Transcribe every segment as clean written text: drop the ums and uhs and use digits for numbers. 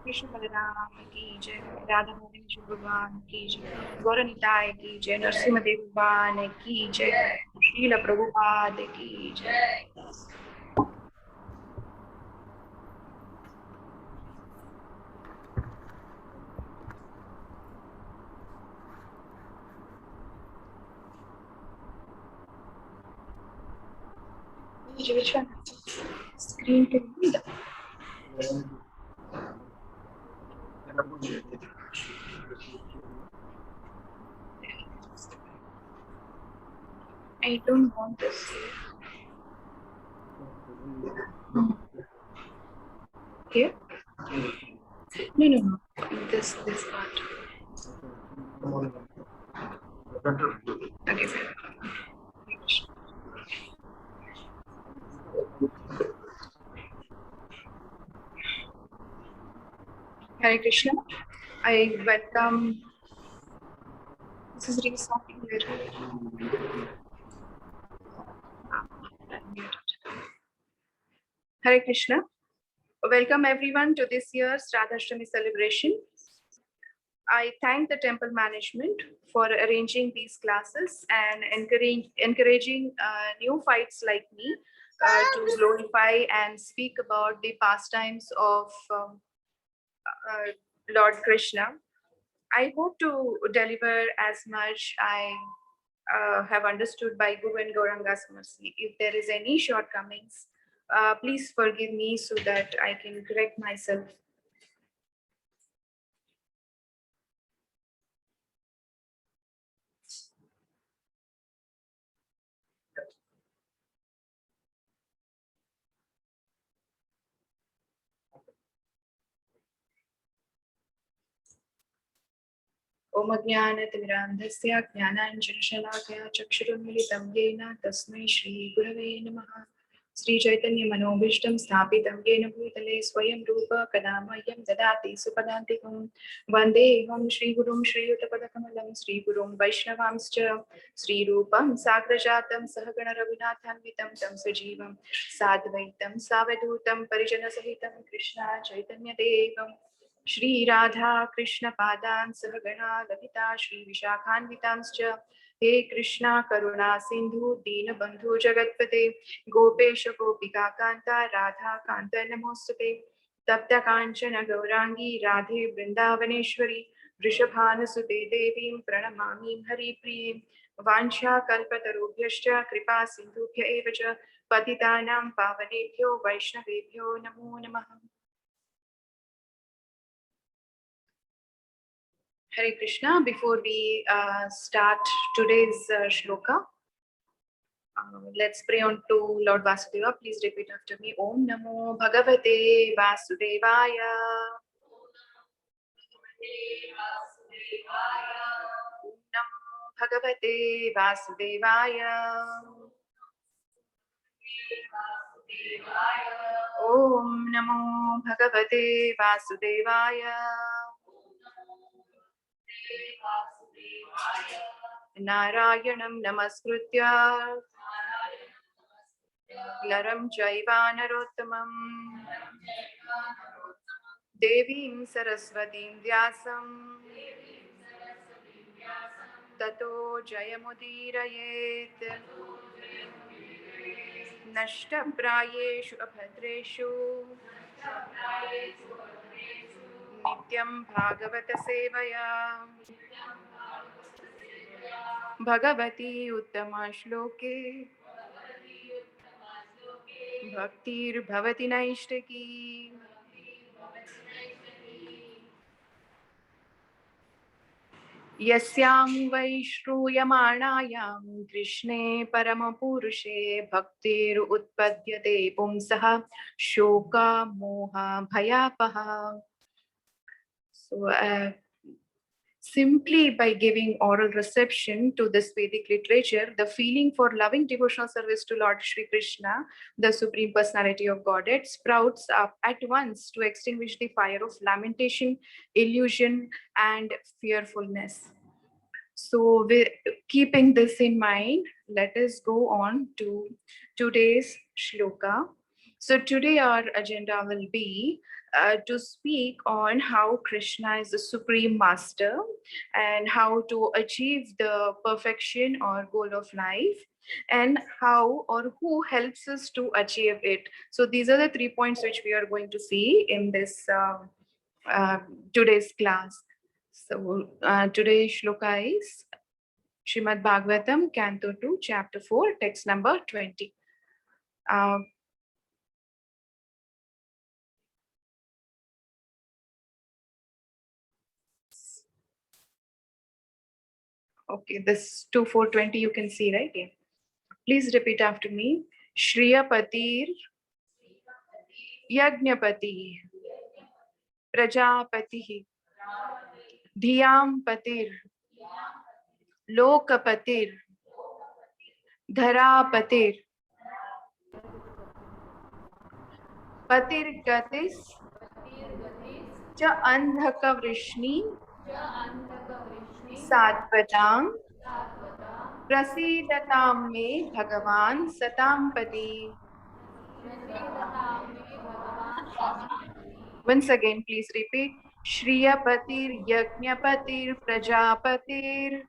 कृष्ण बलराम की जय, राधा मोहन भगवान की जय, गौरनिताय की जय, नरसिंहदेव भगवान की जय, श्रील प्रभुपाद की जय। Which one? Screen to read. I don't want to see. Here? No. This part. Okay, fine. Hare Krishna. I welcome. This is restarting here. Hare Krishna. Welcome everyone to this year's Radhashtami celebration. I thank the temple management for arranging these classes and encouraging new fights like me to glorify and speak about the pastimes of Lord Krishna. I hope to deliver as much I have understood by Guru and Gauranga's mercy. If there is any shortcomings, please forgive me so that I can correct myself. ओम अज्ञानतिमिरान्धस्य ज्ञानाञ्जनशलाकया चक्षुरुन्मिलितं येन तस्मै श्रीगुरवे नमः। श्रीचैतन्यमनोभीष्टं स्थापितं येन भूतले स्वयं रूप कदा मह्यं ददाति सुपदान्तिकं वन्देऽहं श्रीगुरुं श्रीयुतपदकमलं श्रीगुरुं वैष्णवांश्च श्रीरूपं साग्रजातं सहगण रघुनाथान्वितं तं सजीवं साद्वैतं सावधूतं परिजनसहितं कृष्ण चैतन्यदेवं श्री राधा कृष्ण पादान् सहगणा ललिता श्री विशाखान्वितांश्च हे कृष्णा करुणा सिंधु दीनबंधु जगत्पते गोपेश गोपिका कांता राधा कांत नमोस्तुते तप्त कांचन गौरांगी राधे वृंदावनेश्वरी वृषभानुसुते देवीं प्रणमामि हरिप्रिये वाञ्छा कल्पतरुभ्यश्च कृपा सिन्धुभ्य एव च पतितानां पावनेभ्यो वैष्णवेभ्यो नमो नमः। Hare Krishna. Before we start today's shloka, let's pray on to Lord Vasudeva. Please repeat after me. Om Namo Bhagavate Vasudevaya. Om Namo Bhagavate Vasudevaya. Om Namo Bhagavate Vasudevaya. Narayanam Namaskritya Naram Jaiva Narottamam Devim Saraswatim Vyasam Tato Jayamudirayet Nashtaprayeshu Abhadreshu Nityam Bhagavata Sevaya Bhagavati Uttama Shloke Bhaktir Bhavati Naishtaki. यस्यां वै श्रूयमाणायां कृष्णे परमपुरुषे भक्तिर् उत्पद्यते पुंसः शोका मोहा भयापहा. So simply by giving oral reception to this Vedic literature, the feeling for loving devotional service to Lord Shri Krishna, the Supreme Personality of Godhead, sprouts up at once to extinguish the fire of lamentation, illusion, and fearfulness. So, keeping this in mind, let us go on to today's shloka. So, today our agenda will be to speak on how Krishna is the supreme master and how to achieve the perfection or goal of life, and how or who helps us to achieve it. So, these are the 3 points which we are going to see in this today's class. So today's shloka is Srimad Bhagavatam, Canto 2, Chapter 4, text number 20. Okay, this 2, 4, 20 you can see, right? Yeah. Please repeat after me. Shriya Patir, Yajnapati, Prajapati, Dhyam Patir, Lokapatir, Dharapatir, Patir Gatis, cha andhaka vrishni satvatam prasidatam me bhagavan satampati. Once again, please repeat. Shriyapatir, Yajnapatir, Prajapatir,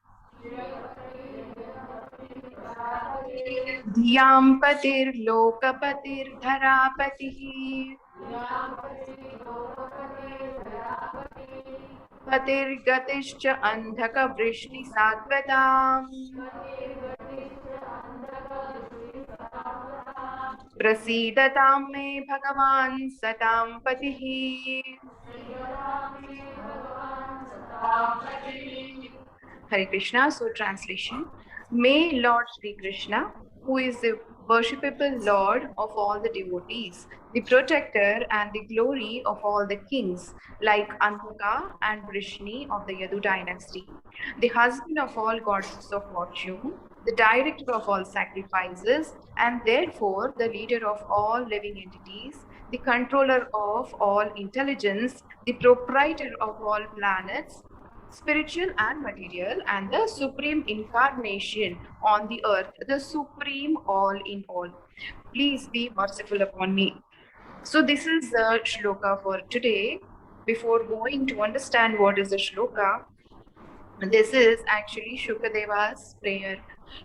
Dhyampatir, Lokapatir, Dharapatihi, Patir Gatischa Andhaka Vrishti Satvatam, Prasidatam me Bhagavan Satam Patihi. Hare Krishna. So translation. May Lord Sri Krishna, who is the worshipable Lord of all the devotees, the protector and the glory of all the kings, like Andhaka and Vrishni of the Yadu dynasty, the husband of all goddesses of fortune, the director of all sacrifices, and therefore the leader of all living entities, the controller of all intelligence, the proprietor of all planets, spiritual and material, and the supreme incarnation on the earth, the supreme all in all. Please be merciful upon me. So this is the shloka for today. Before going to understand what is the shloka, this is actually Shukadeva's prayer.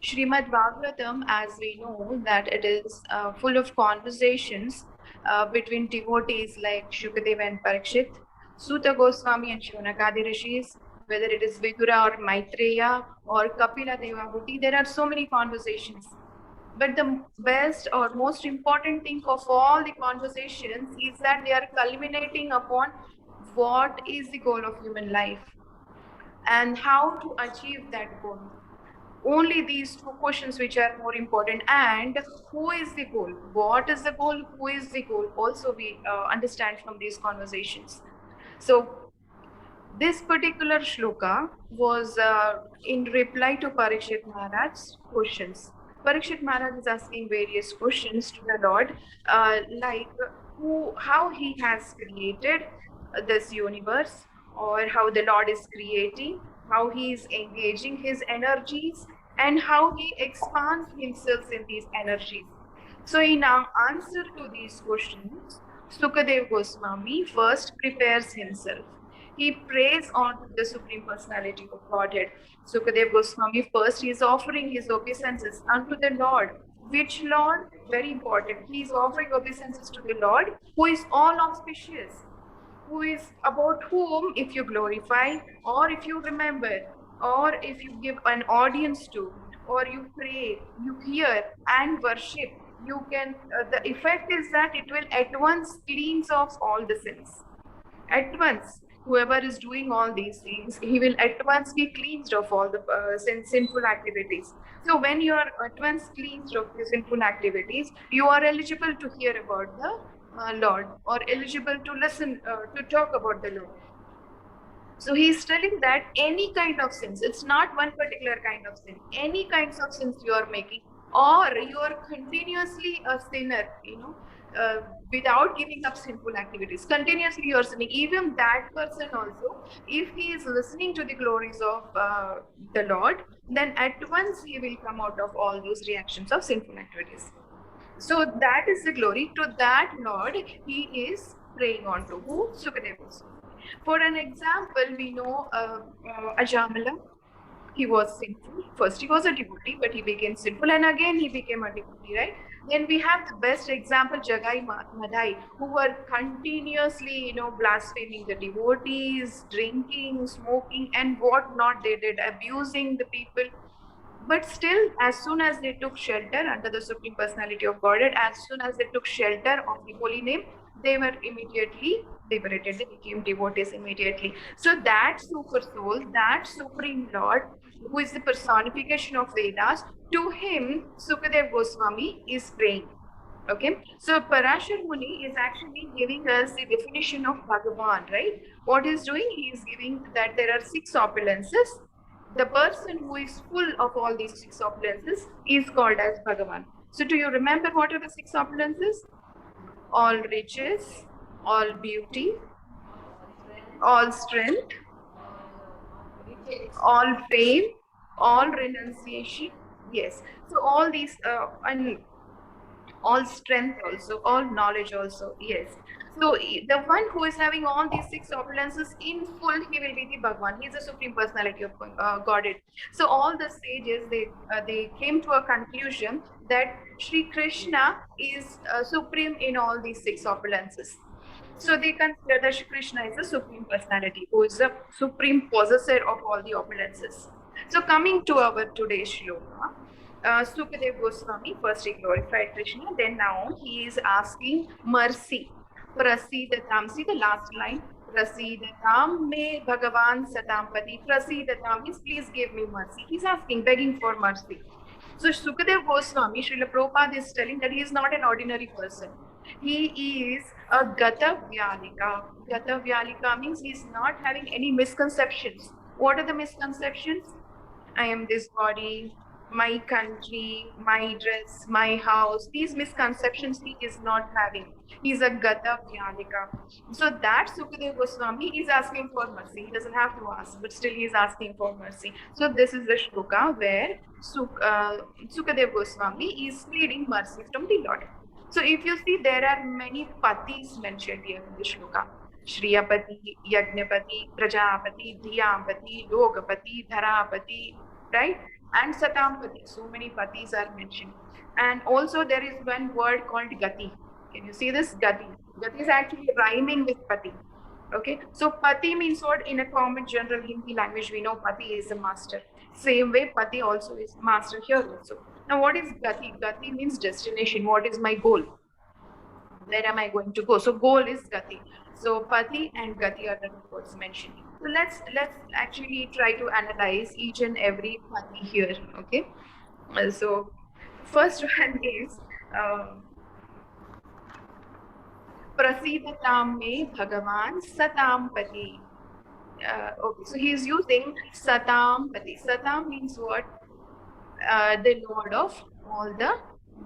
Srimad Bhagavatam, as we know, that it is full of conversations between devotees like Shukadeva and Parikshit, Suta Goswami and Shunakadi Rishis, whether it is Vidura or Maitreya or Kapila Devahuti, there are so many conversations. But the best or most important thing of all the conversations is that they are culminating upon what is the goal of human life and how to achieve that goal. Only these two questions which are more important. And who is the goal? What is the goal? Who is the goal? Also we understand from these conversations. So this particular shloka was in reply to Parikshit Maharaj's questions. Parikshit Maharaj is asking various questions to the Lord, like how he has created this universe, or how the Lord is creating, how he is engaging his energies, and how he expands himself in these energies. So in answer to these questions, Sukadev Goswami first prepares himself. He prays on the Supreme Personality of Godhead. Sukadev Goswami first is offering his obeisances unto the Lord. Which Lord? Very important. He is offering obeisances to the Lord, who is all auspicious, who is about whom, if you glorify, or if you remember, or if you give an audience to, or you pray, you hear and worship, you can, the effect is that it will at once cleanse off all the sins. At once, whoever is doing all these things, he will at once be cleansed of all the sinful activities. So when you are at once cleansed of the sinful activities, you are eligible to hear about the Lord, or eligible to listen, to talk about the Lord. So he is telling that any kind of sins, it's not one particular kind of sin, any kinds of sins you are making, or you are continuously a sinner, without giving up sinful activities, continuously you are sinning, even that person also, if he is listening to the glories of the Lord, then at once he will come out of all those reactions of sinful activities. So that is the glory. To that Lord, he is praying on to who? Sukadeva. For an example, we know Ajamala. He was sinful. First he was a devotee, but he became sinful, and again he became a devotee, right? Then we have the best example, Jagai Madhai, who were continuously, blaspheming the devotees, drinking, smoking, and what not they did, abusing the people. But still, as soon as they took shelter under the Supreme Personality of Godhead, as soon as they took shelter of the holy name, they were immediately liberated. They became devotees immediately. So that super soul, that Supreme Lord, who is the personification of Vedas, to him, Sukadev Goswami is praying. Okay, so Parashar Muni is actually giving us the definition of Bhagavan, right? What he's doing, he is giving that there are 6 opulences. The person who is full of all these 6 opulences is called as Bhagavan. So do you remember what are the 6 opulences? All riches, all beauty, all strength, all fame, all renunciation. Yes. So all these and all strength also, all knowledge also. Yes. So the one who is having all these six opulences in full, he will be the Bhagwan. He is the supreme personality of Godhead. So all the sages, they came to a conclusion that Sri Krishna is supreme in all these six opulences. So they consider that Shri Krishna is the supreme personality, who is the supreme possessor of all the opulences. So coming to our today's shloka, Sukadev Goswami, first he glorified Krishna, then now he is asking mercy. Prasidatam, see the last line, Prasidatam me Bhagavan Satampati. Prasidatam means please give me mercy. He's asking, begging for mercy. So Sukadev Goswami, Srila Prabhupada is telling that he is not an ordinary person. He is a Gata Vyalika. Gata Vyalika means he is not having any misconceptions. What are the misconceptions? I am this body, my country, my dress, my house. These misconceptions he is not having. He is a Gata Vyalika. So that Sukadev Goswami is asking for mercy. He doesn't have to ask, but still he is asking for mercy. So this is the shloka where Sukadev Goswami is pleading mercy from the Lord. So if you see, there are many patis mentioned here in the shloka. Shriyapati, Yagnapati, Prajapati, Dhiyapati, Logapati, Dharapati, right? And Satampati. So many patis are mentioned. And also there is one word called Gati. Can you see this? Gati. Gati is actually rhyming with Pati. Okay. So Pati means what? In a common general Hindi language, we know Pati is a master. Same way, Pati also is master here also. Now, what is Gati? Gati means destination. What is my goal? Where am I going to go? So goal is Gati. So Pati and Gati are the two words mentioned. So let's actually try to analyze each and every Pati here. Okay. So first one is Prasidatam me Bhagavan Satampati. Okay, so he is using Satampati. Satam means what? The Lord of all the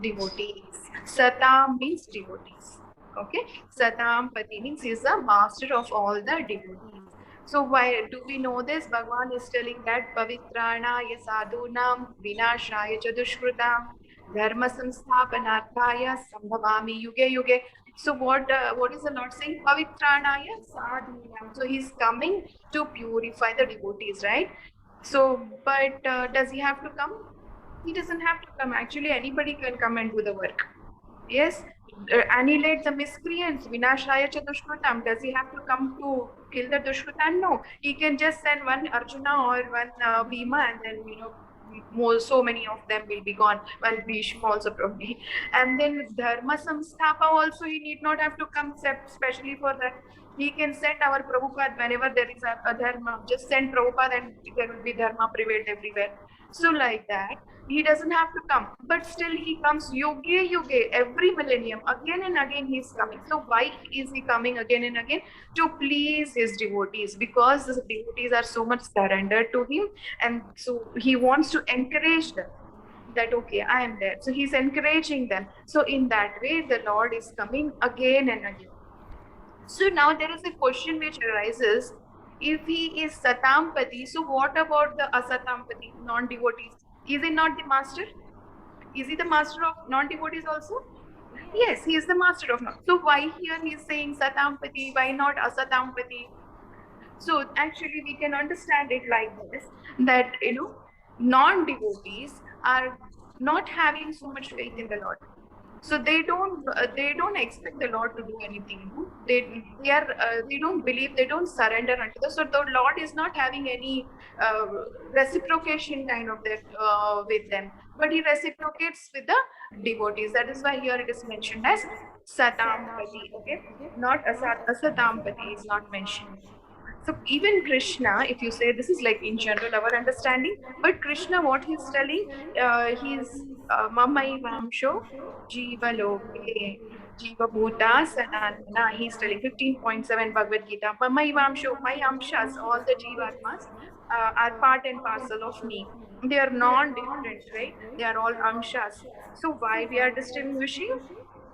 devotees. Satam means devotees. Okay, Satampati means he is the master of all the devotees. So why do we know this? Bhagavan is telling that Pavitranaya sadhunam vinashaya chadushkrutam dharma samsthapanarthaya sambhavami yuge yuge. So what is the Lord saying? Pavitranaya sadhunam. So he's coming to purify the devotees, right? So, but does he have to come? He doesn't have to come. Actually, anybody can come and do the work. Yes, annihilate the miscreants. Vinashaya cha dushkrutam. Does he have to come to kill the dushkrutan? No. He can just send one Arjuna or one Bhima, and then so many of them will be gone. One Bhishma also probably. And then Dharma Samsthapa also he need not have to come, especially for that. He can send our Prabhupada whenever there is a dharma. Just send Prabhupada and there will be dharma prevailed everywhere. So like that, he doesn't have to come. But still he comes yuge yuge, every millennium. Again and again he is coming. So why is he coming again and again? To please his devotees. Because the devotees are so much surrendered to him. And so he wants to encourage them. That okay, I am there. So he's encouraging them. So in that way, the Lord is coming again and again. So now there is a question which arises, if he is Satampati, so what about the Asatampati, non-devotees? Is he not the master? Is he the master of non-devotees also? Yes, he is the master of non. So why here he is saying Satampati, why not Asatampati? So actually we can understand it like this, that non-devotees are not having so much faith in the Lord. So they don't expect the Lord to do anything. They don't believe, they don't surrender unto the. So the Lord is not having any reciprocation kind of that with them, but he reciprocates with the devotees. That is why here it is mentioned as Satampati. Okay, not Asatampati is not mentioned. So even Krishna, if you say this is like in general our understanding, but Krishna, what he's telling, he's Mamai Vamsho Jiva Loke Jiva Bhuta Sanatana. He's telling 15.7 Bhagavad Gita. Mamai Vamsho, my amshas, all the Jivatmas are part and parcel of me. They are non-different, right? They are all amshas. So why we are distinguishing?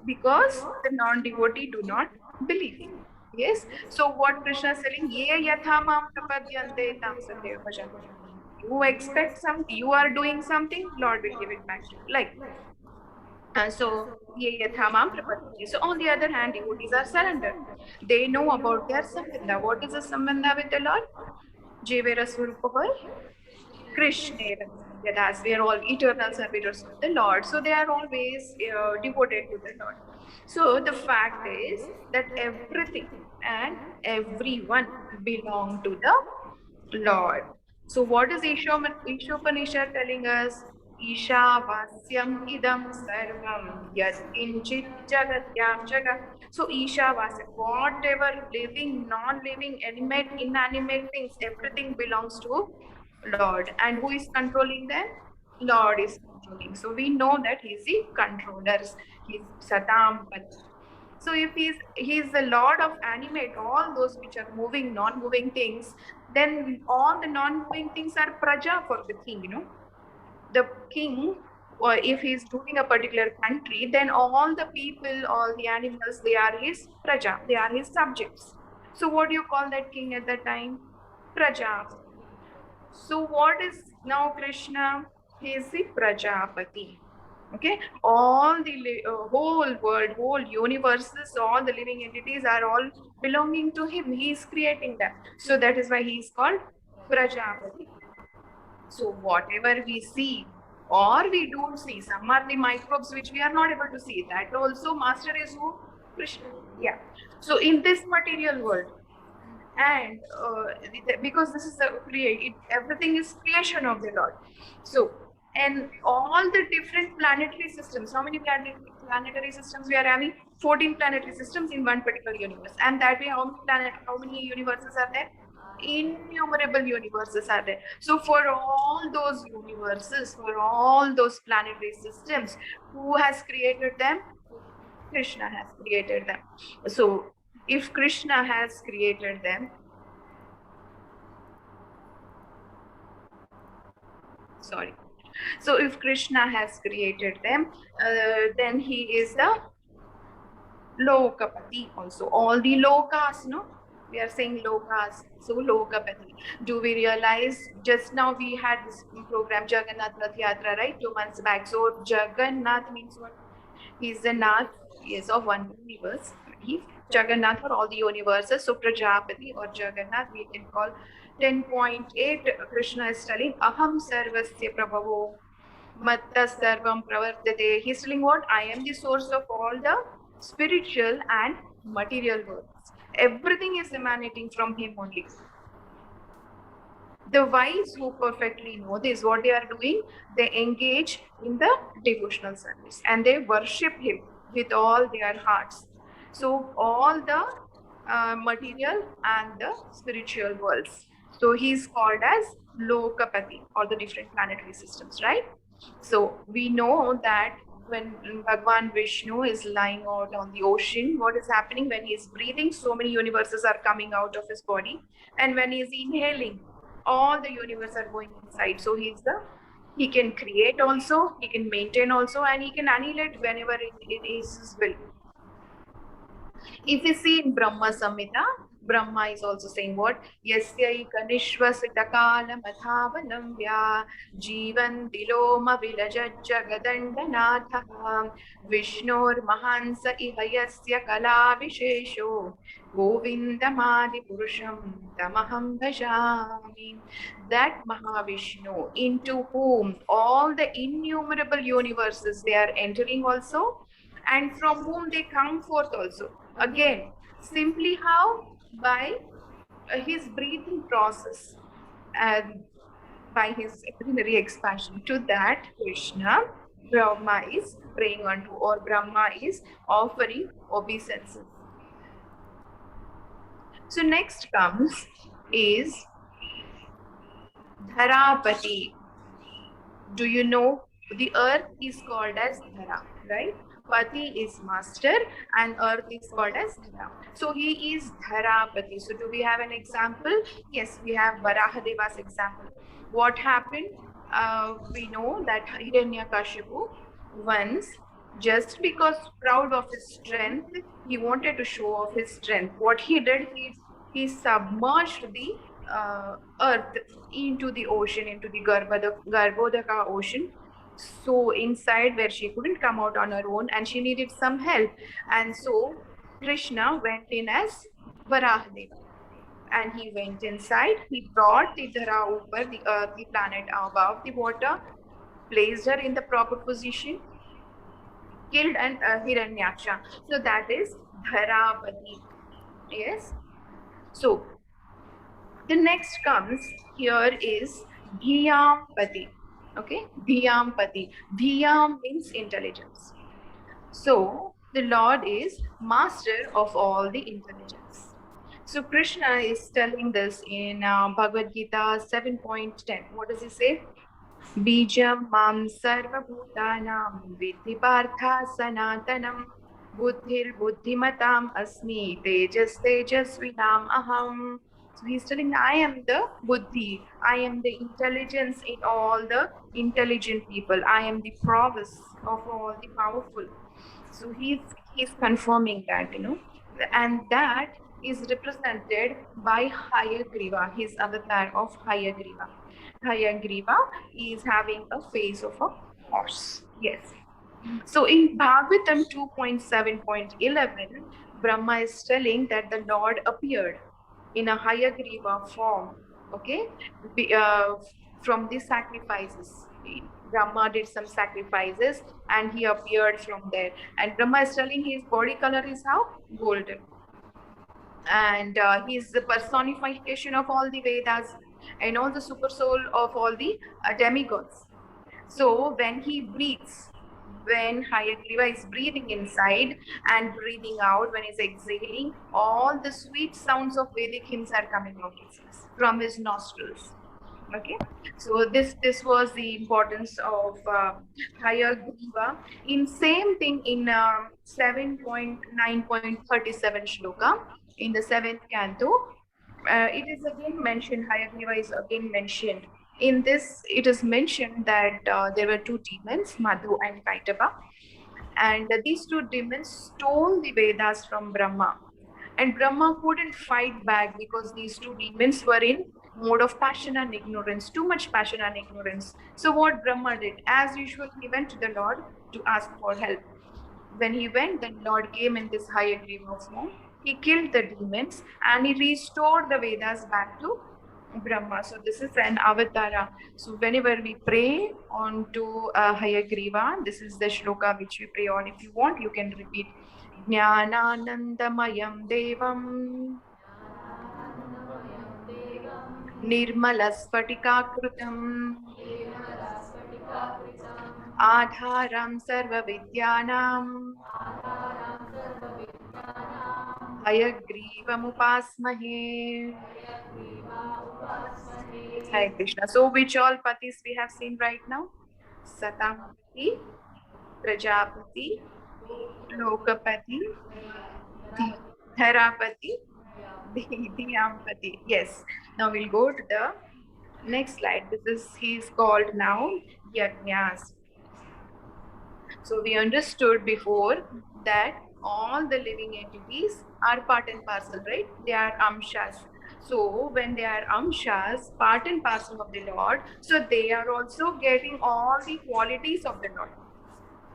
Because the non-devotee do not believe. Yes. So what Krishna is telling, ye yatha mam prapadyante tam satya bhajami. You expect something, you are doing something, Lord will give it back to you. Like, so ye yatha mam prapadyante. So on the other hand, devotees are surrendered. They know about their sambandha. What is the sambandha with the Lord? Jivera Swarupavar Krishna, Yadas, we are all eternal servitors of the Lord. So they are always devoted to the Lord. So the fact is that everything and everyone belong to the Lord. So what is Ishopanishad telling us? Isha Vasyam Idam Sarvam Yat Kinchit Jagatyam Jaga. So Isha Vasyam, whatever living, non-living, animate, inanimate things, everything belongs to Lord. And who is controlling them? Lord is controlling. So we know that he's the controller. He's Satam Pati. So if he's the Lord of animate, all those which are moving, non-moving things, then all the non-moving things are praja for the king, The king, or if he's ruling a particular country, then all the people, all the animals, they are his praja, they are his subjects. So what do you call that king at that time? Praja. So what is now Krishna? He is the Prajapati. Okay, all the whole world, whole universes, all the living entities are all belonging to him. He is creating them. So that is why he is called Prajapati. So whatever we see or we don't see, some are the microbes which we are not able to see. That also master is who? Krishna. Yeah. So in this material world, and because this is the everything is creation of the Lord. So, and all the different planetary systems, how many planetary systems we are having? 14 planetary systems in one particular universe. And that way, how many universes are there? Innumerable universes are there. So for all those universes, for all those planetary systems, who has created them? Krishna has created them. So if Krishna has created them, sorry. So if Krishna has created them, then he is the Lokapati also. All the lokas, no? We are saying lokas, so Lokapati. Do we realize just now we had this program Jagannath Rath Yatra, right? 2 months back. So Jagannath means what? He is the Nath, he is of one universe. He Jagannath for all the universes. So Prajapati or Jagannath we can call. 10.8 Krishna is telling Aham Sarvasya Prabhavo Matta Sarvam Pravartate. He's telling what? I am the source of all the spiritual and material worlds. Everything is emanating from him only. The wise who perfectly know this, what they are doing, they engage in the devotional service and they worship him with all their hearts. So all the material and the spiritual worlds. So he is called as Lokapati, or the different planetary systems, right? So we know that when Bhagwan Vishnu is lying out on the ocean, what is happening when he is breathing? So many universes are coming out of his body. And when he is inhaling, all the universe are going inside. So he can create also, he can maintain also, and he can annihilate whenever it is his will. If you see in Brahma Samhita, Brahma is also saying what? Yasyai kanishvasitakala madhavanam vya jivan diloma vilajajjagadandanatham Vishnur mahansa ihayasya kala vishesho Govindamadi Purusham Tamaham Bhajami. That Mahavishnu, into whom all the innumerable universes they are entering also, and from whom they come forth also. Again, simply how? By his breathing process and by his urinary expansion. To that Krishna, Brahma is praying unto, or Brahma is offering obeisances. So next comes is Dharapati. Do you know the earth is called as Dhara, right? Pati is master and earth is called as Dhara. So he is Dharapati. So do we have an example? Yes, we have Varahadeva's example. What happened? We know that Hiranyakashipu once Just because proud of his strength, he wanted to show off his strength. What he did, he submerged the earth into the ocean, into the Garbhodaka ocean. So inside, where she couldn't come out on her own, and she needed some help. And so Krishna went in as Varahdeva. And he went inside. He brought the Dhara Upar, the earth, the planet above the water, placed her in the proper position, killed an Hiranyaksha. So that is Dharapati. Yes. So the next comes here is Dhiyampati. Okay, Dhiyampati. Dhiyam means intelligence. So the Lord is master of all the intelligence. So Krishna is telling this in Bhagavad Gita 7.10. What does he say? Bijam mam sarvabhutanam vidhi partha sanatanam buddhir buddhimatam asmi tejas tejasvinam aham. So he's telling, I am the buddhi, I am the intelligence in all the intelligent people, I am the prowess of all the powerful. So he's confirming that, and that is represented by Hayagriva, his avatar of Hayagriva. Hayagriva is having a face of a horse. Yes. So in Bhagavatam 2.7.11, Brahma is telling that the Lord appeared in a Hayagriva form, okay, from the sacrifices. Brahma did some sacrifices and he appeared from there. And Brahma is telling his body color is how? Golden. And he is the personification of all the Vedas and all the super soul of all the demigods. So when he breathes, when Hayagriva is breathing inside and breathing out, when he's exhaling, all the sweet sounds of Vedic hymns are coming out from his nostrils. Okay, so this was the importance of Hayagriva. In same thing in 7.9.37 shloka in the 7th canto, it is again mentioned. Hayagriva is again mentioned. In this, it is mentioned that there were two demons, Madhu and Kaitaba, and these two demons stole the Vedas from Brahma. And Brahma couldn't fight back because these two demons were in mode of passion and ignorance, too much passion and ignorance. So what Brahma did, as usual, he went to the Lord to ask for help. When he went, the Lord came in this Hayagriva form. He killed the demons and he restored the Vedas back to Brahma. So this is an avatara. So whenever we pray on to Hayagriva, this is the shloka which we pray on. If you want, you can repeat. Jnananandamayam devam nirmalaspatikakrutam adharam sarvavidyanam Hayagrivam Hare Krishna. So which all patis we have seen right now? Satamapati, Prajapati, Lokapati, Dharapati, Dhiyampati. Yes. Now we'll go to the next slide. He is called now Yajnas. So we understood before that all the living entities are part and parcel, right? They are amshas. So when they are amshas, part and parcel of the Lord, so they are also getting all the qualities of the Lord.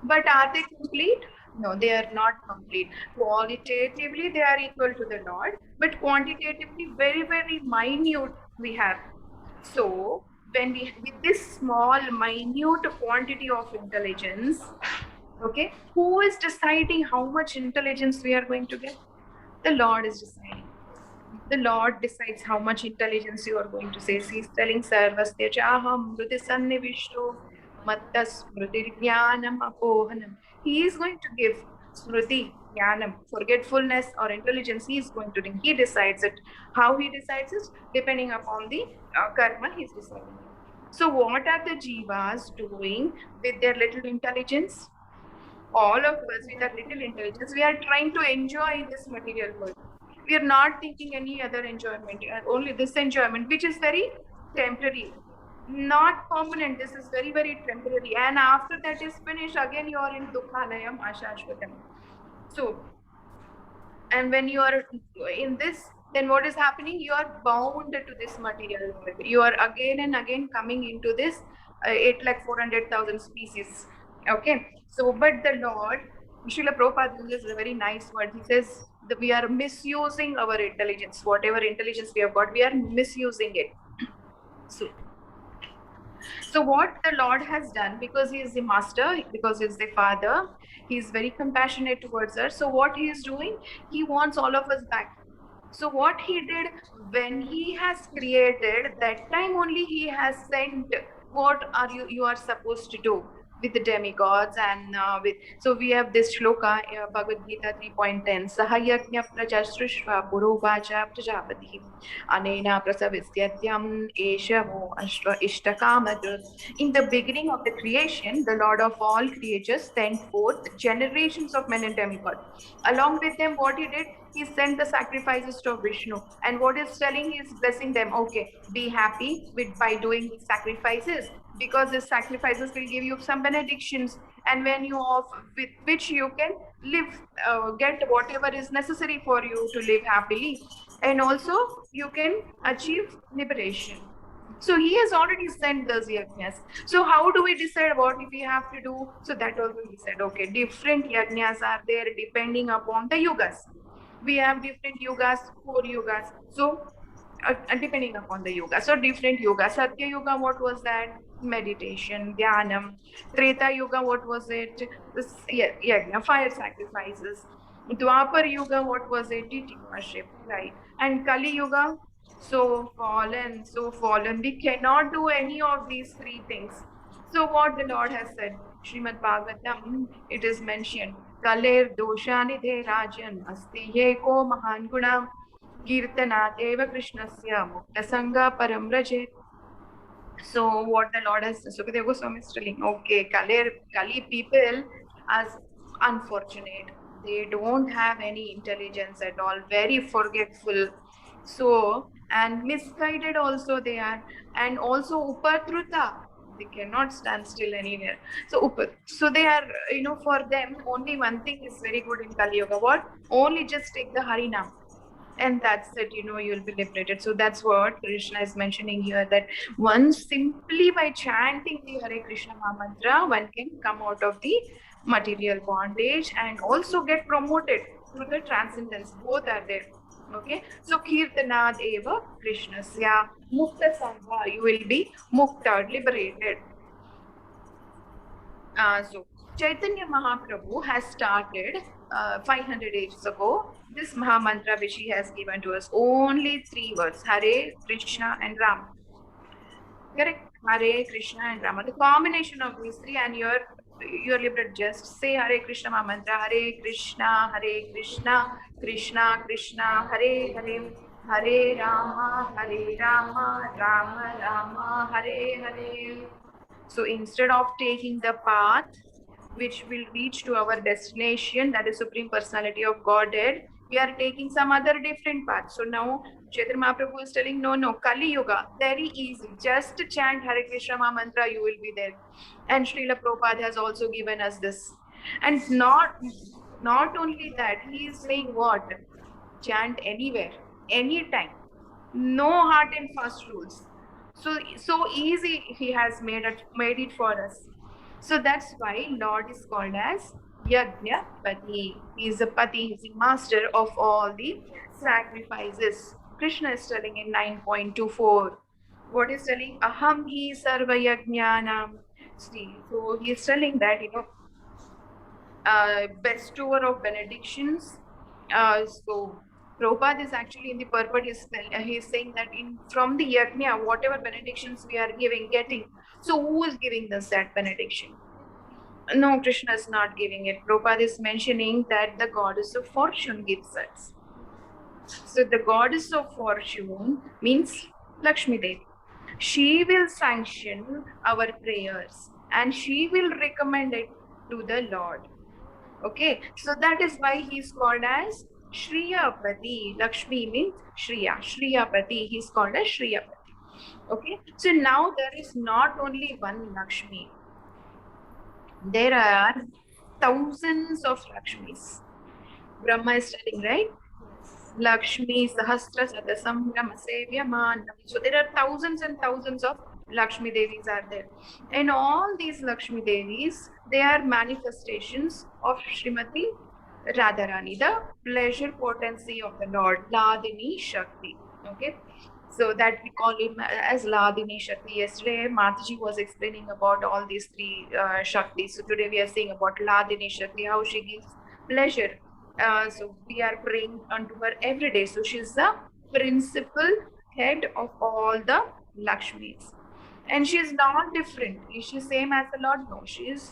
But are they complete? No, they are not complete. Qualitatively, they are equal to the Lord, but quantitatively, very, very minute we have. So when we, with this small, minute quantity of intelligence, okay, who is deciding how much intelligence we are going to get? The Lord is deciding. The Lord decides how much intelligence you are going to say. He's telling Sarvasya Chaham Mriti Sannivishto Mattas Smriti Jnanam Apohanam. He is going to give Smriti Jnanam, forgetfulness or intelligence. He is going to bring. He decides it. How he decides it? Depending upon the karma he is deciding. So what are the jivas doing with their little intelligence? All of us with our little intelligence, we are trying to enjoy this material world. We are not thinking any other enjoyment, only this enjoyment, which is very temporary. not permanent. This is very, very temporary. And after that is finished, again you are in Dukhalayam Ashashvatam. So, and when you are in this, then what is happening? You are bound to this material world. You are again and again coming into this 8,400,000 species. Okay. So, but the Lord, Srila Prabhupada uses a very nice word. He says that we are misusing our intelligence. Whatever intelligence we have got, we are misusing it. So what the Lord has done, because he is the master, because he is the father, he is very compassionate towards us. So what he is doing, he wants all of us back. So what he did when he has created, that time only he has sent what are you are supposed to do with the demigods and with, so we have this shloka, Bhagavad Gita 3.10, Sahayajna prajasrushva purovacha prajapati anena prasavistyam eshavo ashva ishtakamad. In the beginning of the creation, the Lord of all creatures sent forth generations of men and demigods. Along with them, what he did, he sent the sacrifices to Vishnu. And what is telling, he is blessing them. Okay, be happy with by doing these sacrifices, because these sacrifices will give you some benedictions, and when you offer with which you can live, get whatever is necessary for you to live happily, and also you can achieve liberation. So he has already sent those yajnas. So how do we decide what if we have to do? So that also he said, okay, different yajnas are there depending upon the yugas. We have different yugas, 4 yugas. So depending upon the yoga. So different yoga. Satya Yoga, what was that? Meditation, Dhyanam. Treta Yoga, what was it? This, yeah, fire sacrifices. Dwapar Yoga, what was it? Deity worship, right? And Kali Yoga, so fallen, so fallen. We cannot do any of these three things. So what the Lord has said, Srimad Bhagavatam, it is mentioned, Kaler doshanidhe rajan asti yeko mahan guna kirtanat eva krishnasya mukta sangha param rajet. So what the Lord has, Sukadeva Goswami is telling, okay, Kali people are unfortunate. They don't have any intelligence at all, very forgetful. So, and misguided also they are, and also upatruta. They cannot stand still anywhere. So they are, for them, only one thing is very good in Kali Yoga. What? Only just take the Harinam, and that's it, you'll be liberated. So that's what Krishna is mentioning here, that one simply by chanting the Hare Krishna Mahamantra, one can come out of the material bondage and also get promoted to the transcendence. Both are there. Okay, so Kirtanad eva Krishnasya Mukta Sangha, you will be mukta, liberated. So Chaitanya Mahaprabhu has started 500 ages ago this Mahamantra, which he has given to us. Only 3 words, Hare, Krishna and Rama. Correct? Hare, Krishna and Rama. The combination of these 3, and you're liberated. Just say Hare Krishna Mahamantra. Hare Krishna, Krishna Krishna, Hare Hare, Hare Rama, Rama Rama, Hare Hare. So instead of taking the path which will reach to our destination, that is Supreme Personality of Godhead, we are taking some other different path. So now Chaitanya Mahaprabhu is telling, no, Kali Yuga, very easy. Just chant Hare Krishna Mantra, you will be there. And Srila Prabhupada has also given us this. And not only that, he is saying what? Chant anywhere, anytime. No hard and fast rules. So easy he has made it for us. So that's why Lord is called as Yajna Pati. He is a Pati, he is the master of all the sacrifices. Krishna is telling in 9.24. What is telling? Aham hi sarva yajnanam. See, so he is telling that, bestower of benedictions. So Prabhupada is actually in the purport, he's saying that from the yajna, whatever benedictions we are getting, so who is giving us that benediction? No, Krishna is not giving it. Prabhupada is mentioning that the goddess of fortune gives us. So the goddess of fortune means Lakshmi Devi. She will sanction our prayers and she will recommend it to the Lord. Okay, so that is why he is called as Shriyapati. Lakshmi means Shriyapati. He is called as Shriyapati. Okay, so now there is not only one Lakshmi. There are thousands of Lakshmis. Brahma is telling, right? Lakshmi Sahasra Sadasam Brahma Sevyaman. So there are thousands and thousands of Lakshmi Devis are there. And all these Lakshmi Devis, they are manifestations of Srimati Radharani, the pleasure potency of the Lord, Ladini Shakti. Okay. So that we call him as Ladini Shakti. Yesterday, Mataji was explaining about all these three Shaktis. So today we are seeing about Ladini Shakti, how she gives pleasure. So we are praying unto her every day. So she's the principal head of all the Lakshmis. And she is not different. Is she same as the Lord? No, she is.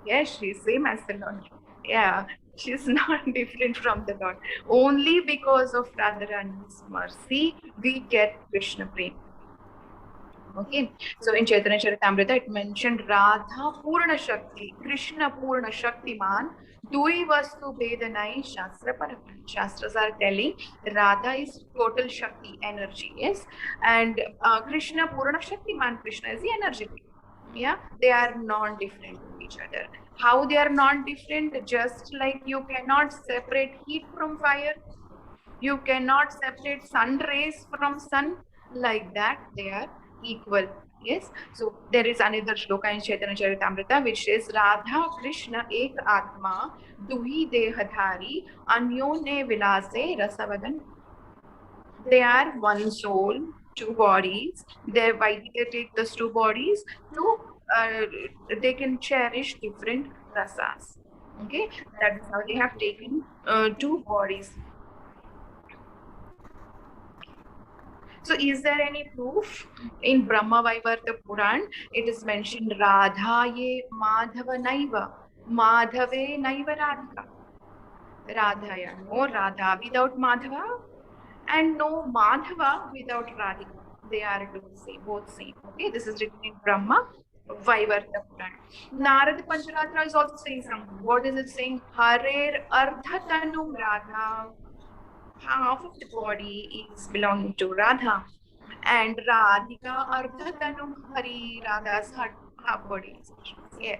Yes, she is same as the Lord. Yeah, she's not different from the Lord. Only because of Radharani's mercy, we get Krishna Prem. Okay, so in Chaitanya Charitamrita, it mentioned Radha Purna Shakti, Krishna Purna Shakti Man, Dui Vastu Vedanai Shastra Parapan. Shastras are telling Radha is total Shakti, energy, yes, and Krishna Purna Shakti Man, Krishna is the energetic. Yeah, they are non-different to each other. How they are non-different? Just like you cannot separate heat from fire, you cannot separate sun rays from sun, like that they are equal. Yes, so there is another shloka in Chaitanya Charitamrita which says Radha Krishna ek atma duhi dehadhari anyone vilase rasavadan. They are one soul, two bodies. Why did they take those two bodies? To they can cherish different rasas. Okay, that is how they have taken two bodies. So is there any proof? In Brahma Vaivarta Puran, it is mentioned Radhaye Madhava Naiva, Madhave Naiva Radhika. Radhaya, no Radha without Madhava, and no Madhava without Radhika. They are both same. Okay, this is written in Brahma Vaivarta Puran. Narada Pancharatra is also saying something. What is it saying? Harer Ardhatanum Radha. Half of the body is belonging to Radha. And Radhika Ardhatanum Hari, Radha's half body is Krishna. Yeah.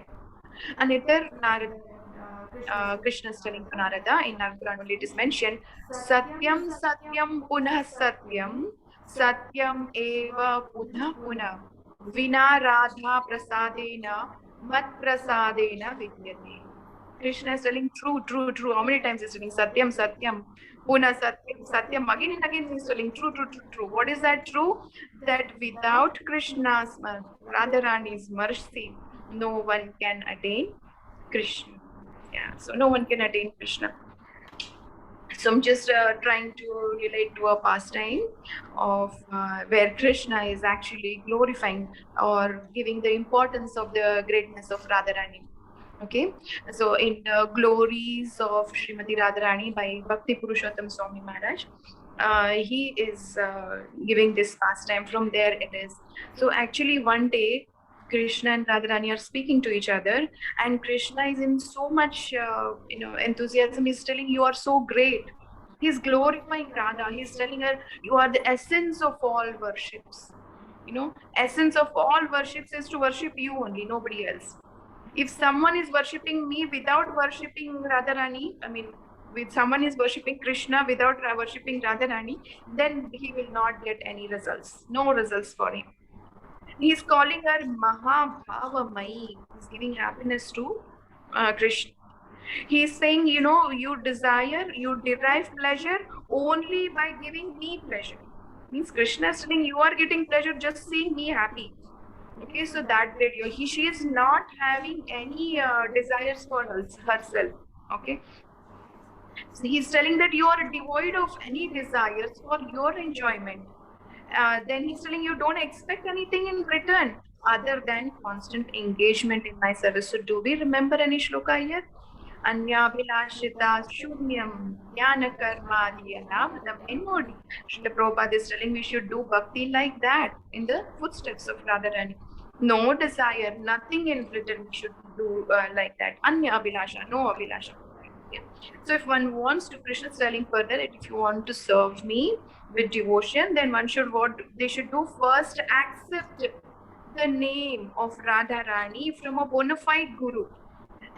Another Narada, Krishna is telling to Narada in Narada, it is mentioned Satyam Satyam Punah Satyam Satyam Eva Punah Punah Vina Radha Prasadena Mat Prasadena Vidyate. Krishna is telling true, true, true. How many times is telling Satyam, Satyam, Puna Satyam, Satyam. Again and again he's telling true, true, true, true. What is that true? That without Krishna's, Radharani's mercy, no one can attain Krishna. Yeah, so no one can attain Krishna. So I'm just trying to relate to a pastime of where Krishna is actually glorifying or giving the importance of the greatness of Radharani. Okay, so in the glories of Srimati Radharani by Bhakti Purushottam Swami Maharaj, he is giving this pastime. From there it is. So actually one day Krishna and Radharani are speaking to each other, and Krishna is in so much enthusiasm. He's telling, you are so great. He's glorifying Radha. He's telling her, you are the essence of all worships. Essence of all worships is to worship you only, nobody else. If someone is worshipping me without worshipping Radharani, if someone is worshipping Krishna without worshipping Radharani, then he will not get any results. No results for him. He's calling her Mahabhavamai. He's giving happiness to Krishna. He's saying, you derive pleasure only by giving me pleasure. Means Krishna is saying, you are getting pleasure just seeing me happy. Okay, so that video, she is not having any desires for herself. Okay, so he's telling that you are devoid of any desires for your enjoyment. Then he's telling you don't expect anything in return other than constant engagement in my service. So do we remember any shloka here? Anyabhilashita shunyam jnana karmadhyana labdam ennodi. Srila Prabhupada is telling we should do bhakti like that in the footsteps of Radharani. No desire, nothing in return we should do like that. Anya abhilasha, no abhilasha. Okay. So if one wants to, Krishna is telling further that if you want to serve me with devotion, then one should what they should do first accept the name of Radharani from a bona fide guru,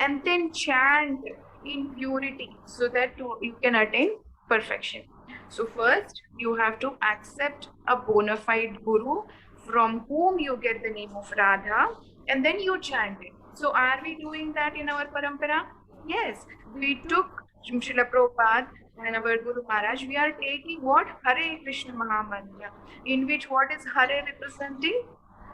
and then chant in purity so that you can attain perfection. So first you have to accept a bona fide guru from whom you get the name of Radha, and then you chant it. So are we doing that in our parampara? Yes, we took Srila Prabhupada and our Guru Maharaj. We are taking what? Hare Krishna Mahamantra, in which what is Hare representing?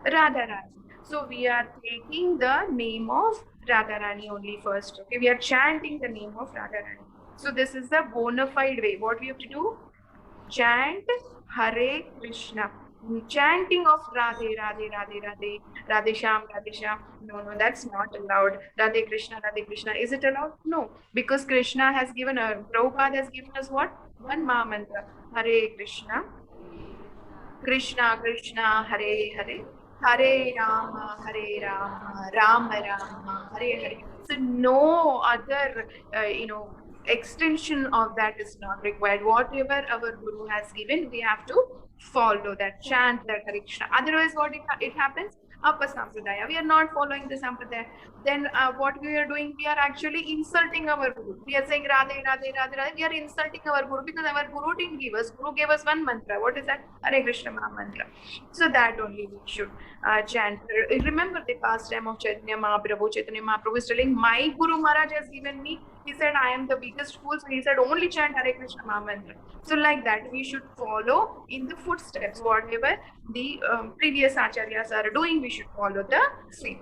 Radharani. So we are taking the name of Radharani only first. Okay, we are chanting the name of Radharani. So this is the bona fide way. What we have to do? Chant Hare Krishna. Chanting of Radhe, Radhe, Radhe, Radhe, Radhe Sham, Radhe Sham. No, that's not allowed. Radhe Krishna, Radhe Krishna. Is it allowed? No, because Krishna has given Prabhupada has given us what? One Maha Mantra. Hare Krishna, Krishna Krishna, Hare Hare, Hare Rama, Hare Rama, Rama Rama, Hare Hare. So no other, extension of that is not required. Whatever our Guru has given, we have to follow that, chant that Hare Krishna. Otherwise, what it happens? Apasampradaya. We are not following the Sampradaya. Then what we are doing, we are actually insulting our Guru. We are saying Radhe, Radhe, Radhe, Radhe. We are insulting our Guru because our Guru didn't give us. Guru gave us one mantra. What is that? Hare Krishna Maha Mantra. So that only we should chant. Remember the pastime of Chaitanya Mahaprabhu. Chaitanya Mahaprabhu is telling, my Guru Maharaj has given me. He said, I am the biggest fool. So he said, only chant Hare Krishna Maha Mantra. So like that, we should follow in the footsteps. Whatever the previous acharyas are doing, we should follow the same.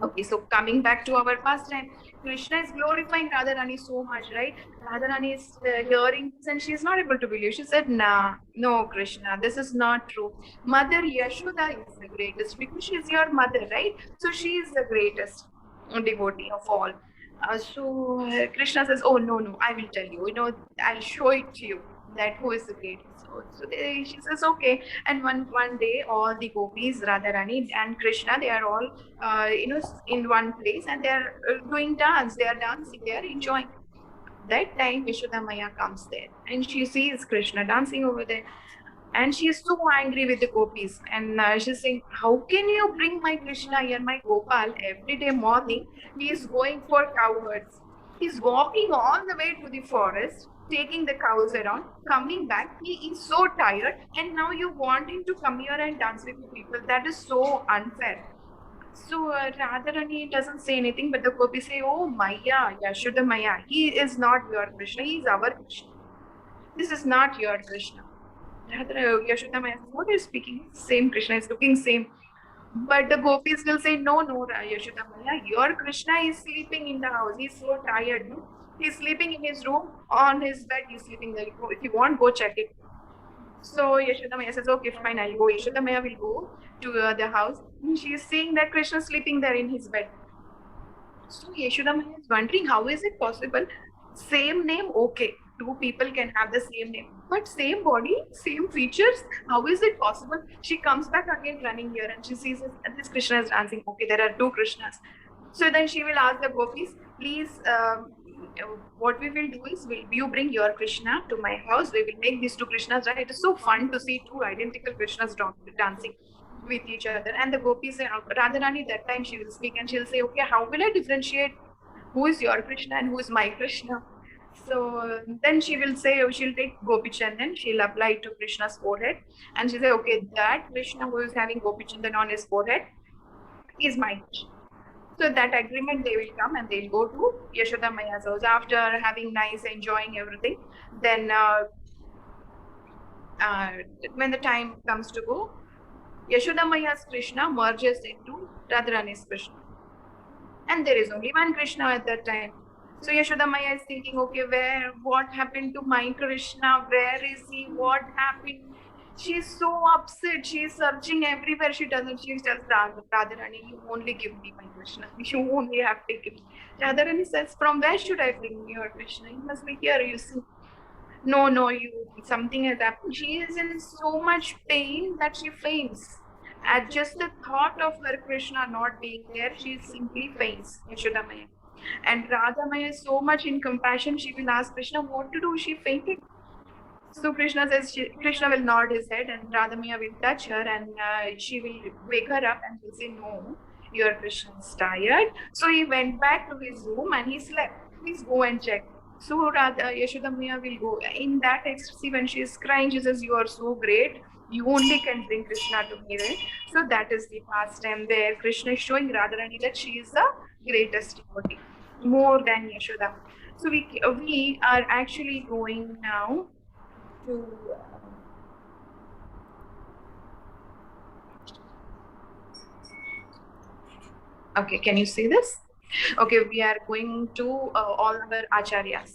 Okay, so coming back to our pastime, Krishna is glorifying Radharani so much, right? Radharani is hearing this and she is not able to believe. She said, nah, no, Krishna, this is not true. Mother Yashoda is the greatest because she is your mother, right? So she is the greatest devotee of all. So Krishna says, oh, no, I will tell you, I'll show it to you that who is the greatest. So she says, okay. And one day, all the gopis, Radharani and Krishna, they are all, in one place and they are doing dance. They are dancing. They are enjoying. That time, Yashoda Maya comes there and she sees Krishna dancing over there. And she is so angry with the gopis. And she's saying, how can you bring my Krishna here, my Gopal, every day morning? He is going for cow herds. He's walking all the way to the forest, taking the cows around, coming back. He is so tired. And now you want him to come here and dance with the people. That is so unfair. So Radharani doesn't say anything, but the gopis say, oh, Maya, Yashoda Maya, he is not your Krishna. He is our Krishna. This is not your Krishna. Yashoda Maya says, what are you speaking? Same Krishna is looking same. But the gopis will say, no, Yashoda Maya, your Krishna is sleeping in the house. He's so tired. No? He's sleeping in his room, on his bed, he's sleeping there. If you want, go check it. So Yashoda Maya says, okay, fine, I'll go. Yashoda Maya will go to the house. She is seeing that Krishna is sleeping there in his bed. So Yashoda Maya is wondering, how is it possible? Same name, okay. Two people can have the same name, but same body, same features. How is it possible? She comes back again running here and she sees this Krishna is dancing. Okay, there are two Krishnas. So then she will ask the gopis, please, what we will do is, will you bring your Krishna to my house? We will make these two Krishnas, right? It is so fun to see two identical Krishnas dancing with each other. And the gopis say, Radharani, that time she will speak and she will say, okay, how will I differentiate who is your Krishna and who is my Krishna? So then she will say, she'll take Gopi Chandan, she'll apply it to Krishna's forehead, and she'll say, okay, that Krishna who is having Gopi Chandan on his forehead is my Krishna. So that agreement, they will come and they'll go to Yashoda Maya's house after having nice, enjoying everything. Then when the time comes to go, Yashoda Maya's Krishna merges into Radharani's Krishna. And there is only one Krishna at that time. So Yashoda Maya is thinking, okay, what happened to my Krishna? Where is he? What happened? She's so upset. She's searching everywhere. She tells Radharani, you only give me my Krishna. You only have taken. Radharani says, from where should I bring your Krishna? He must be here, you see. No, something has happened. She is in so much pain that she faints. At just the thought of her Krishna not being there, she simply faints, Yashoda Maya. And Radhamaya is so much in compassion, she will ask Krishna what to do. She fainted. So Krishna says, Krishna will nod his head and Radhamaya will touch her and she will wake her up and will say, no, your Krishna is tired. So he went back to his room and he slept. Please go and check. So Yashodamaya will go. In that ecstasy, when she is crying, she says, you are so great. You only can bring Krishna to me. Right? So that is the pastime there. Krishna is showing Radharani that she is the greatest devotee, more than Yashoda. So we are actually going now to okay, can you see this? Okay, we are going to all our acharyas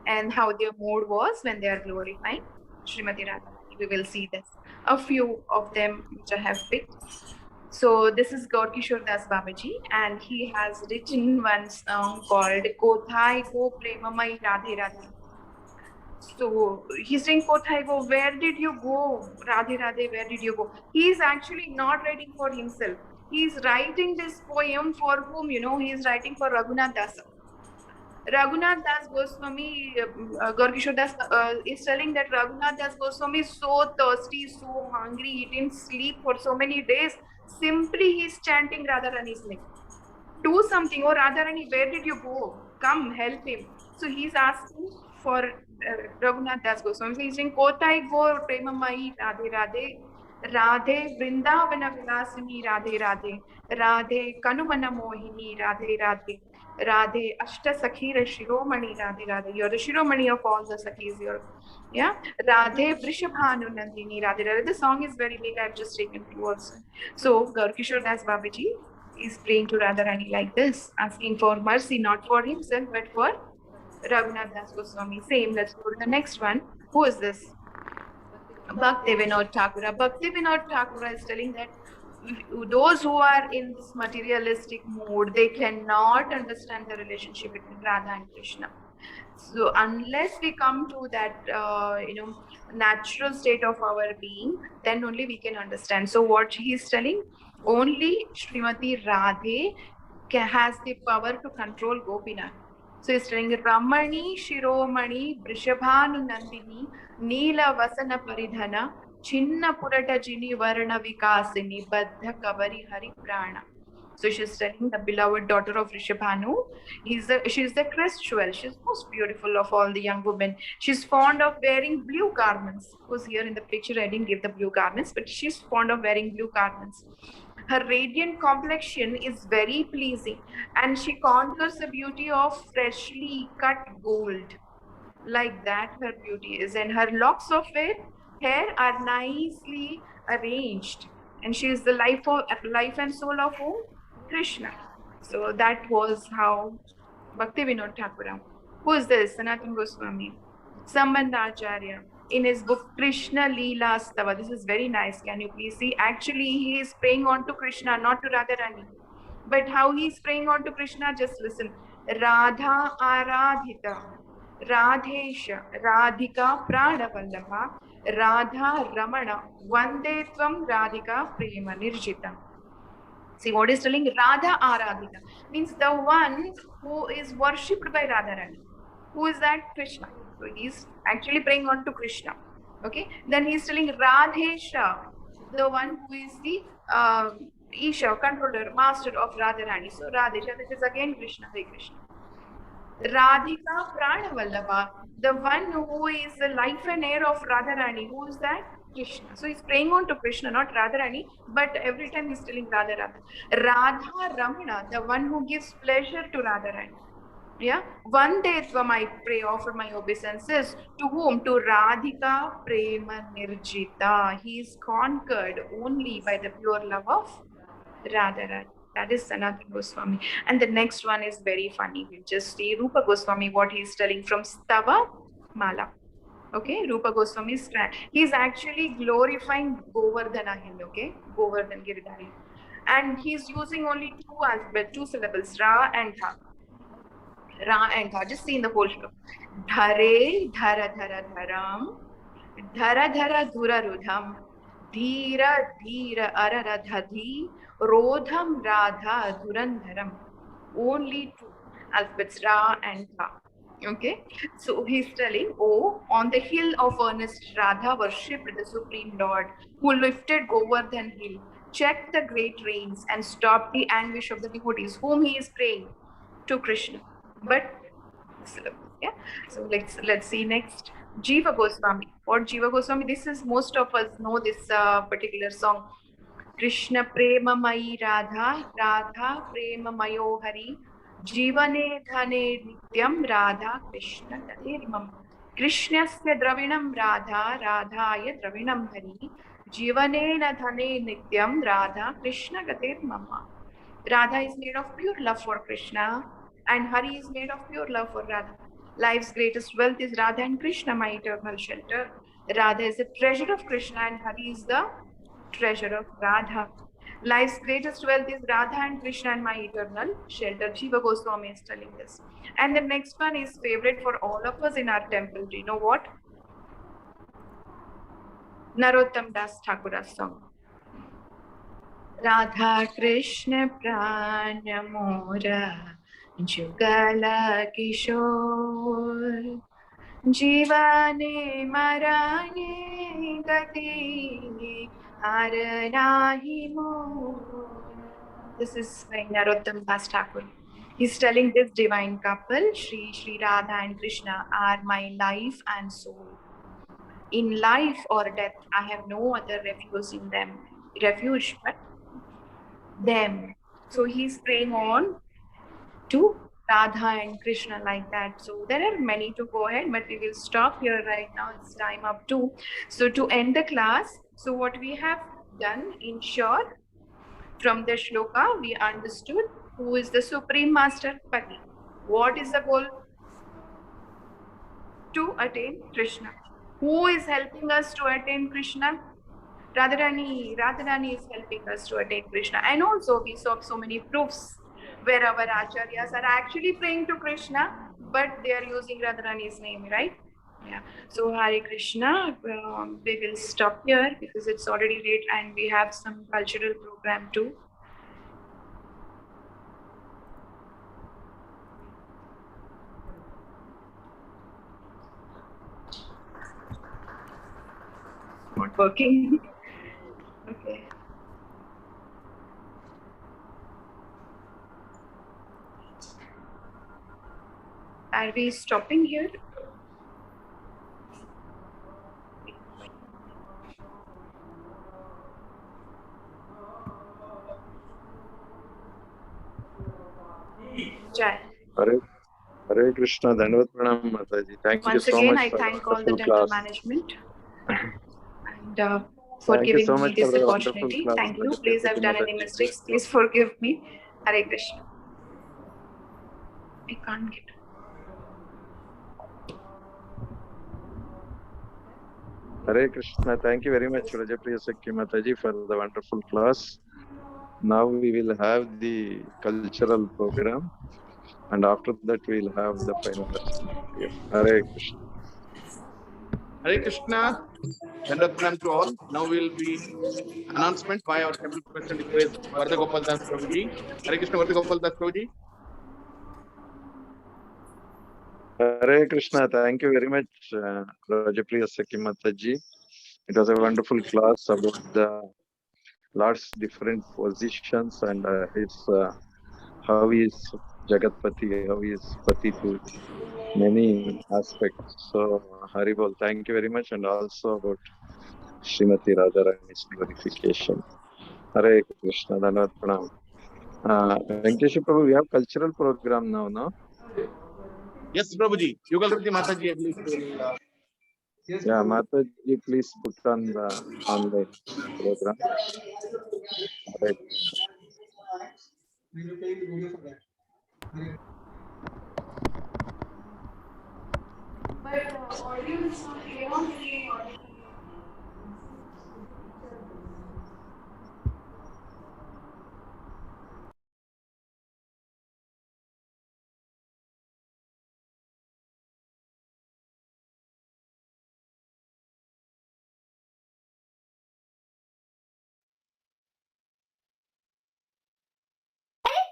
and how their mood was when they are glorifying Srimati Radharani. We will see this. A few of them which I have picked. So this is Gaur Kishore Das Babaji, and he has written one song called Kothai Ko Premamai Radhe Radhe. So he's saying, Kothai Go, where did you go? Radhe Radhe, where did you go? He's actually not writing for himself. He's writing this poem for whom? You know, he's writing for Raghunath Dasa. Raghunath Das Goswami, Gaur Kishore Das is telling that Raghunath Das Goswami is so thirsty, so hungry, he didn't sleep for so many days. Simply he's chanting Radharani's name. Do something. Oh, Radharani, where did you go? Come, help him. So he's asking for Raghunath Das Goswami. So he's saying, Kotai go Premamai Radhe Radhe. Radhe Vrindavana Vilasini Radhe Radhe. Radhe Kanumana Mohini Radhe Radhe. Radhe Ashta Sakhira Shiromani Radhe Radhe. You're the Shiromani of all the Sakhis. Yeah. Radhe Vrishabhanu Nandini Radhe Radhe. The song is very big. I've just taken two also. So Gaur Kishore Das Babaji is praying to Radharani like this, asking for mercy, not for himself, but for Raghunath Das Goswami. Same, let's go to the next one. Who is this? Bhakti Vinod Thakura. Bhakti Vinod Thakura is telling that those who are in this materialistic mood, they cannot understand the relationship between Radha and Krishna. So unless we come to that, natural state of our being, then only we can understand. So what he is telling, only Srimati Radhe has the power to control Gopinath. So he's telling Ramani, Shiromani, Brishabhanu Nandini, Neela Vasana Paridhana, Chinna Purata Jini Varana Vikasini, Baddha Kavari Hari Prana. So she's telling the beloved daughter of Rishabhanu, she's the crest jewel. She's most beautiful of all the young women. She's fond of wearing blue garments. Who's here in the picture? I didn't give the blue garments, but she's fond of wearing blue garments. Her radiant complexion is very pleasing, and she conquers the beauty of freshly cut gold. Like that, her beauty is, and her locks of hair are nicely arranged, and she is the life and soul of whom? Krishna. So that was how Bhakti Vinod Thakura. Who is this? Sanatana Goswami. Sambandhacharya. In his book Krishna Leela Stava. This is very nice. Can you please see? Actually, he is praying on to Krishna, not to Radharani. But how he is praying on to Krishna, just listen. Radha Aradhita. Radhesha. Radhika Pranavallabha. Radha Ramana. Vande Tvam Radhika Prema Nirjita. See what is telling? Radha Aradhita means the one who is worshipped by Radharani. Who is that? Krishna. So he's actually praying on to Krishna. Okay. Then he's telling Radhesha, the one who is the Isha, controller, master of Radharani. So Radhesha, this is again Krishna, Hare Krishna. Radhika Pranavallabha, the one who is the life and air of Radharani. Who is that? Krishna. So he's praying on to Krishna, not Radharani, but every time he's telling Radha Radha. Radha Ramana, the one who gives pleasure to Radharani. Yeah. One day I pray, offer my obeisances. To whom? To Radhika Prema Nirjita. He is conquered only by the pure love of Radharani. That is Sanatana Goswami. And the next one is very funny. We'll just see Rupa Goswami, what he's telling from Stava Mala. Okay, Rupa Goswami is he's actually glorifying Govardhana hill, okay? Govardhan Giridhari. And he's using only two syllables, Ra and Tha. Ra and Tha. Just see in the whole shloka. Dhare Dhara Dhara Dharam, Dhara Dhara Dhura Rudham, Dhira Dhira Araradhadhi, Rodham Radha Dhurandharam. Only two. alphabets Ra and Tha. Okay, so he's telling, oh, on the hill of earnest Radha worshipped the Supreme Lord, who lifted Govardhan hill, checked the great rains, and stopped the anguish of the devotees, whom he is praying to Krishna. But yeah, so let's see next. Jiva Goswami. For Jiva Goswami, this is most of us know this particular song. Krishna prema mai Radha, Radha prema mayo Hari, Jivane dhane nityam Radha Krishna gatirmam. Krishnasya dravinam Radha, Radhaya dravinam Hari, Jivane dhane nityam Radha Krishna gatirmam. Radha is made of pure love for Krishna, and Hari is made of pure love for Radha. Life's greatest wealth is Radha and Krishna, my eternal shelter. Radha is the treasure of Krishna, and Hari is the treasure of Radha. Life's greatest wealth is Radha and Krishna, and my eternal shelter. Jiva Goswami is telling this. And the next one is favorite for all of us in our temple. Do you know what? Narottam Das Thakura's song. Radha Krishna Prana Mora Jugala Kishore Jivane Marane Gati Aranahi Mo. This is by Narottam Das Thakur. He's telling this divine couple, Sri Radha and Krishna, are my life and soul. In life or death, I have no other refuge but them. So he's praying on to Radha and Krishna like that. So there are many to go ahead, but we will stop here right now. It's time up to. So to end the class, so what we have done in short, from the shloka, we understood who is the Supreme Master Pati. What is the goal? To attain Krishna. Who is helping us to attain Krishna? Radharani is helping us to attain Krishna. And also we saw so many proofs where our acharyas are actually praying to Krishna, but they are using Radharani's name, right? Yeah. So Hare Krishna, we will stop here because it's already late and we have some cultural program too. Not working. Okay. Are we stopping here? Jai. Hare Krishna, Dandavat Pranam Mataji. Thank you so much. Once again, I thank all the temple management and for Thank you giving so me much this for the wonderful opportunity. class. Thank you. Please, I've done any mistakes. Please forgive me. Hare Krishna. I can't get. Hare Krishna. Thank you very much, Vraja Priyasakhi Mataji, for the wonderful class. Now we will have the cultural program, and after that we will have the final lesson. Hare Krishna. Hare Krishna. Dandavat to all. Now will be announcement by our temple president, Varda Gopal Das Prabhuji. Hare Krishna, Varda Gopal Das Prabhuji. Hare Krishna. Thank you very much, Rajapriya Sakhi Mataji. It was a wonderful class about the Lord's different positions and how he is Jagatpati, how he is Pati to many aspects. So, Haribol, thank you very much. And also about Srimati Radharani's glorification. Hare Krishna, Dhanavad Pranam. Venkatesh Prabhu, we have cultural program now, no? Yes, Prabhuji. Yugalruti Mataji, at least will. Yeah, Mataji, please put on the online program. Hare Krishna. But audio is not clear on the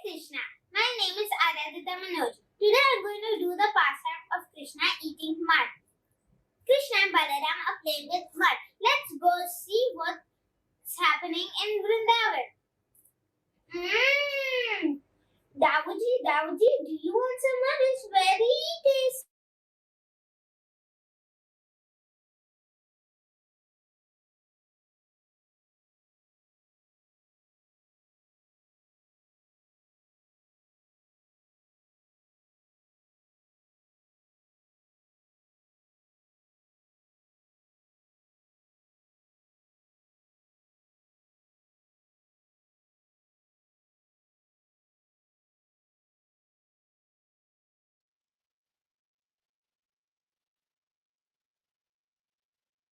Krishna. My name is Aradhita Manoj. Today I'm going to do the pastime of Krishna eating mud. Krishna and Balaram are playing with mud. Let's go see what's happening in Vrindavan. Davuji, do you want some mud? It's very tasty.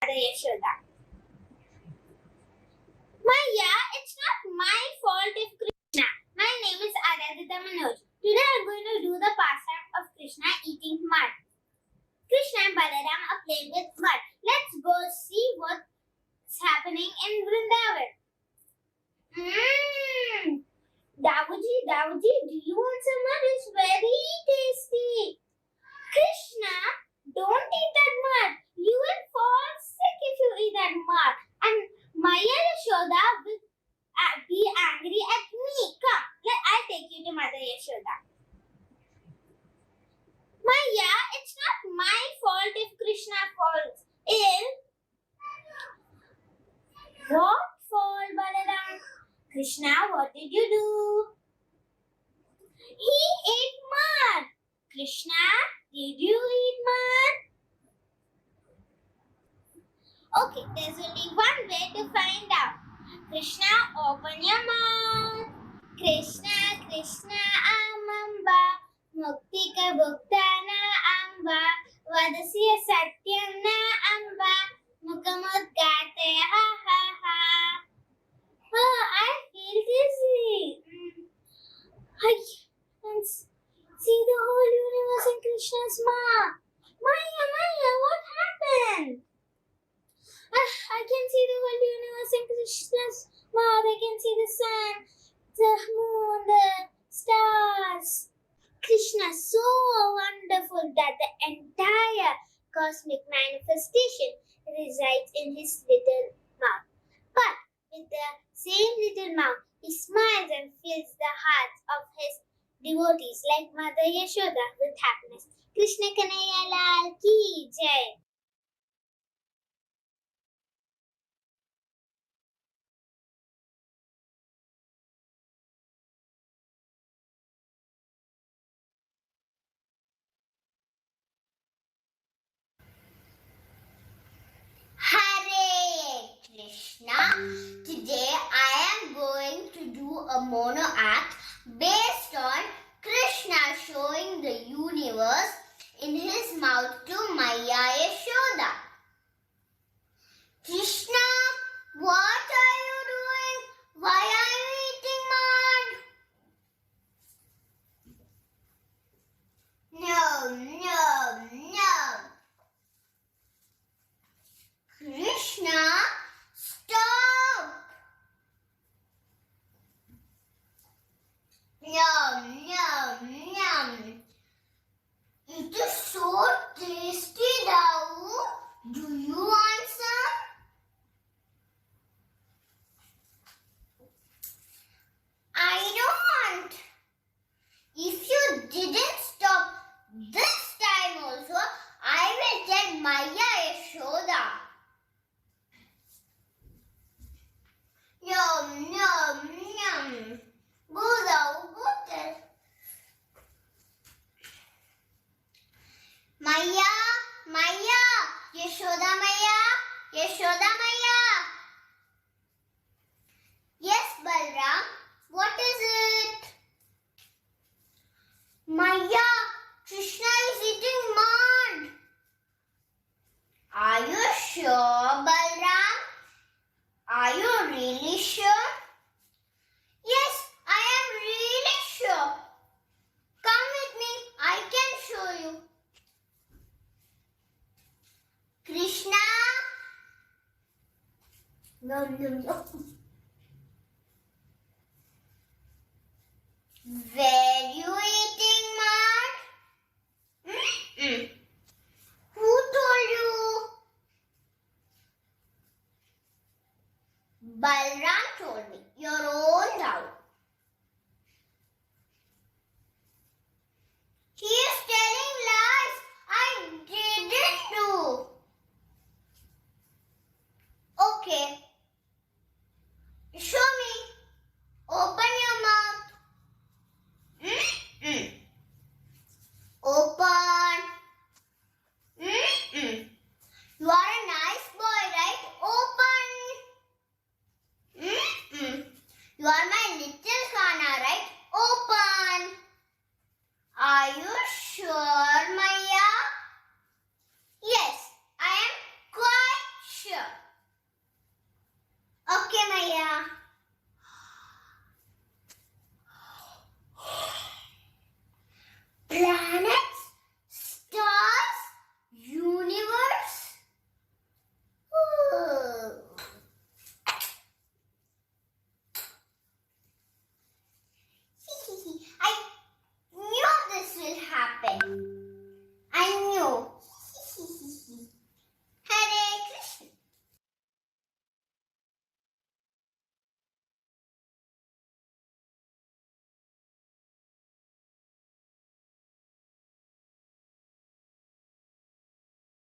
Yashoda. Maya, it's not my fault if Krishna. My name is Radhashtami. Today I'm going to do the pastime of Krishna eating mud. Krishna and Balaram are playing with mud. Let's go see what's happening in Vrindavan. Davuji, do you want some mud? It's very tasty. Krishna, don't eat that mud. You will fall sick if you eat that mud. And Maya Yashoda will be angry at me. Come, I'll take you to Mother Yashoda. Maya, it's not my fault if Krishna falls ill. What fault, Balaram? Krishna, what did you do? He ate mud. Krishna, did you eat mud? Okay, there's only one way to find out. Krishna, open your mouth. Krishna, Krishna, Amamba, Muktika Bhuktana Amba, Vadasya Satyam Na Amba, Mukamudgate Ha Ha Ha. Oh, I feel dizzy. I can see the whole universe in Krishna's mouth. Maya, what happened? I can see the whole universe in Krishna's mouth. I can see the sun, the moon, the stars. Krishna is so wonderful that the entire cosmic manifestation resides in his little mouth. But with the same little mouth, he smiles and fills the hearts of his devotees like Mother Yashoda with happiness. Krishna Kanhaiya Lal Ki Jai. Hare Krishna. Today I am going to do a mono act based on Krishna showing the universe in his mouth to Maya Yashoda. Krishna, what are you doing? Why are you eating mud? No. Krishna, stop! Yum. It is so tasty, Davu. Do you want some? I don't. If you didn't stop this time also, I will tell Maya Yashoda. Yum. Go there. Maya, Yashoda Maya. Yes, Balram, what is it? Maya, Krishna is eating mud. Are you sure, Balram? Are you really sure? Yes, I am really sure. Come with me, I can show you. Krishna? No. Were you eating mud? Balram told me your own doubt.